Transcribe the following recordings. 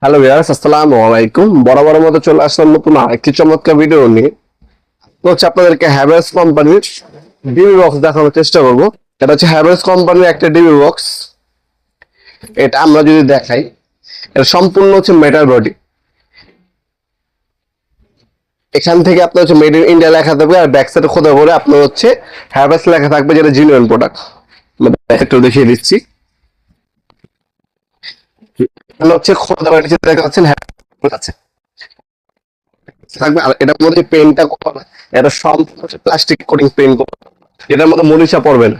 Hello viewers, আসসালামু আলাইকুম। বরাবরের মতো চলে আসলাম নতুন আরেকটি চমৎকার ভিডিও নিয়ে। তো হচ্ছে আপনাদেরকে হ্যাভেলস কোম্পানির ডিবি বক্স দেখানোর চেষ্টা করব। এটা হচ্ছে হ্যাভেলস কোম্পানির একটা ডিবি বক্স। এটা আমরা যদি দেখাই, এটা সম্পূর্ণ হচ্ছে মেটাল বডি। এখান থেকে আপনার হচ্ছে মেড ইন ইন্ডিয়া লেখা থাকবে, আর ব্যাক সাইডে খোদা করে আপনার হচ্ছে হ্যাভেলস লেখা থাকবে, যেটা জিনুইন প্রোডাক্ট। একটু দেখিয়ে দিচ্ছি। এখানে হচ্ছে খোদা করে দেখা যাচ্ছে হ্যাভেলস আছে থাকবে। আর এটার মধ্যে পেনটা করা, এটা সম্পূর্ণ প্লাস্টিক কোটিং পেন করা, এটার মধ্যে মরিচা পড়বে না।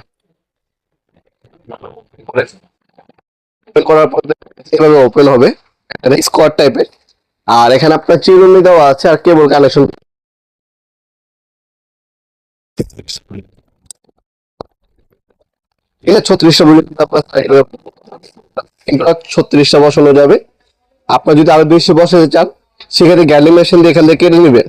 ওপেন করার পর এভাবে ওপেন হবে, এটা স্কোয়ার টাইপের। আর এখানে আপনার চিরুনি দেওয়া আছে আর কেবল কানেকশন। ঠিক আছে, 36টা বুলেট আপনার 36টা বসানো যাবে। আপনার যদি আরো বেশি বসাতে চান, সেক্ষেত্রে গ্যালি মেশিন দিয়ে এখান থেকে কেটে নেবেন।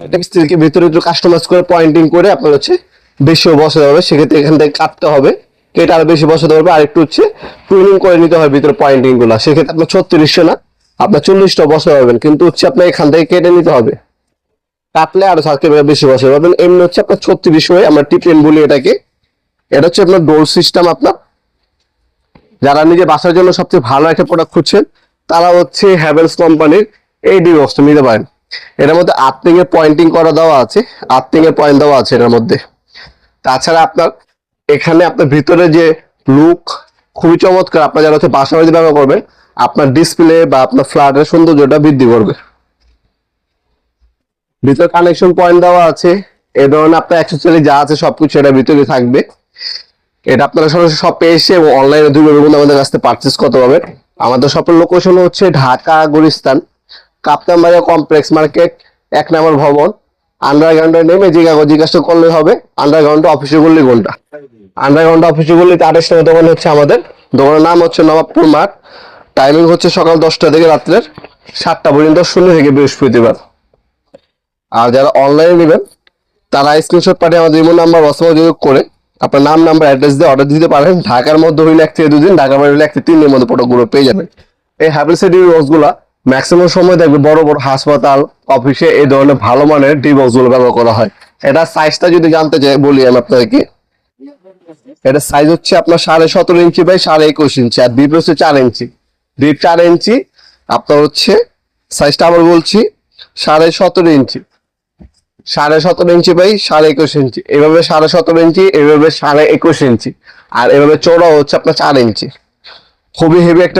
এটা স্টিলকে ভিতরে একটু কাস্টমাইজ করে পয়েন্টিং করে আপনার হচ্ছে বেশিও বসাতে হবে, সেক্ষেত্রে এখান থেকে কাটতে হবে, কেটে আরো বেশি বসাতে হবে। আর একটু হচ্ছে টুইনিং করে নিতে হয় ভিতরে পয়েন্টিং গুলা, সেক্ষেত্রে আপনার 36টা না, আপনার 40টা বসাতে পারবেন, কিন্তু হচ্ছে আপনার এখান থেকে কেটে নিতে হবে। কাটলে আরো বেশি বসাতে পারবেন। এমনি হচ্ছে আপনার 36 হয়ে আমরা টিপেন বলি এটাকে। এটা হচ্ছে আপনার ডোর সিস্টেম। আপনার যারা নিজে বাসার জন্য সবচেয়ে ভালো একটা প্রোডাক্ট খুঁজছেন, তারা হচ্ছে হ্যাভেলস কোম্পানির এই ডি বক্সটা নিতে পারেন। এটার মধ্যে আর্থিং এর পয়েন্টিং করা দেওয়া আছে, আর্থিং এর পয়েন্ট দেওয়া আছে এটার মধ্যে। তাছাড়া আপনার এখানে আপনার ভিতরে যে লুক খুবই চমৎকার। আপনার যারা হচ্ছে বাসা বাড়িতে ব্যবহার করবেন, আপনার ডিসপ্লে বা আপনার ফ্ল্যাটের সৌন্দর্যটা বৃদ্ধি করবে। ভিতরে কানেকশন পয়েন্ট দেওয়া আছে, এ ধরনের আপনার অ্যাক্সেসরি যা আছে সবকিছু এটার ভিতরে থাকবে। এটা আপনারা সরাসরি শপে এসে এবং অনলাইনে দুইভাবে কিন্তু আমাদের কাছ থেকে পারচেস করতে পারবেন। আমাদের শপের লোকেশন হচ্ছে ঢাকা গুলিস্তান, কাপ্তান বাজার কমপ্লেক্স মার্কেট, 1 নম্বর ভবন। আন্ডারগ্রাউন্ডে নেমে জিজ্ঞাসা করলে হবে আন্ডারগ্রাউন্ড অফিসে গলি কোনটা। আন্ডারগ্রাউন্ড অফিসে গলিতে 28 নম্বর দোকান হচ্ছে আমাদের। দোকানের নাম হচ্ছে নবাবপুর মাঠ। টাইমিং হচ্ছে সকাল 10টা থেকে রাত্রের 7টা পর্যন্ত, শনি থেকে বৃহস্পতিবার। আর যারা অনলাইনে নেবেন, তারা স্ক্রিনশট পাঠিয়ে আমাদের ইমো নাম্বার হোয়াটসঅ্যাপে যোগাযোগ করে আপনার নাম, নাম্বার, অ্যাড্রেস দিয়ে অর্ডার দিতে পারেন। ঢাকার মধ্যে হইলে 1 থেকে 2 দিন, ঢাকার বাইরে হইলে 1 থেকে 3 দিনের মধ্যে প্রোডাক্টগুলো পেয়ে যাবেন। এই হ্যাভেলস এর ডিবি বক্স গুলা ম্যাক্সিমাম সময় দেখবে বড় বড় হাসপাতাল, অফিসে এই ধরনের ভালো মানের ডিবি বক্স গুলো ব্যবহার করা হয়। এটা সাইজটা যদি জানতে চাই বলি আমি আপনাদেরকে। এটা সাইজ হচ্ছে আপনার 17.5 inch by 21.5 inch, R deep হচ্ছে 4 ইঞ্চি। ডিপ 4 ইঞ্চি, আপনার হচ্ছে সাইজটা আবার বলছি 17.5 ইঞ্চি। 17.5 ইঞ্চি বাই 21.5 ইঞ্চি, এভাবে 17.5 ইঞ্চি, এভাবে 21.5 ইঞ্চি, আর এভাবে চৌড়া হচ্ছে আপনার 4 ইঞ্চি। খুবই হেভি একটা